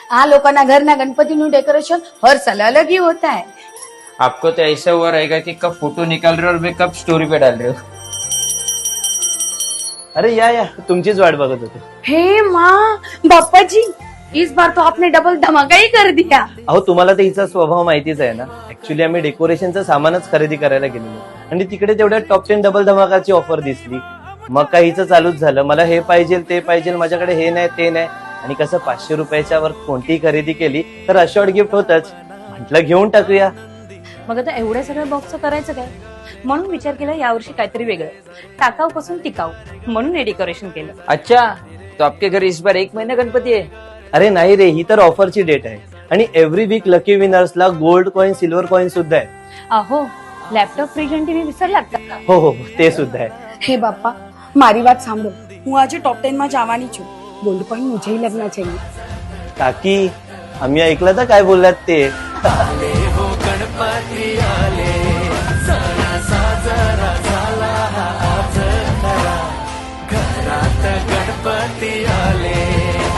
आ लोगों घर ना गणपति नु डेकोरेशन हर साल अलग ही होता है। आपको तो ऐसा हुआ रहेगा कि कब फोटो निकाल रहे हो और मैं कब स्टोरी पे डाल रहे हो। अरे या तुमचीच वाट बघत होते। हे माँ बाप्पा जी, इस बार तो आपने डबल धमाका ही कर दिया। अहो तुम्हाला तर हिचा स्वभाव माहितीच आहे ना। ऍक्च्युली आम्ही डेकोरेशनचं सामानच खरेदी करायला गेलेलो आणि तिकडे तेवढ्या टॉप 10 डबल धमाकाची ऑफर दिसली। मग काही हिचं चालूच झालं, मला हे पाहिजे ते पाहिजे, माझ्याकडे हे नाही ते नाही। आणि कसं 500 रुपयाच्या वर कोणतीही खरेदी केली तर अशॉर्ट गिफ्ट होतच। म्हटलं घेऊन टाकूया। मग आता एवढ्या सगळ्या बॉक्सचं करायचं काय, म्हणून विचार केला यावर्षी काहीतरी वेगळं, टाकाऊ पासून टिकाऊ, म्हणून हे डेकोरेशन केलं। अच्छा, तो आपके घर इस बार 1 महीना गणपति है? अरे नाही रे, ही तर ऑफरची डेट आहे आणि एव्हरी वीक लकी विनर्सला गोल्ड कॉइन सिल्वर कॉइन सुद्धा आहे। अहो, लॅपटॉप फ्रीज आणि टीव्ही विसरलात का? हो ते सुद्धा आहे। हे बाप्पा मारी बात सांभो, હું આજે ટોપ 10 માં જવાની છું। गोल्ड कॉइन मुझे ही लगना चाहिए। काकी आम्ही ऐकलं तर काय बोललात ते। घरात गणपती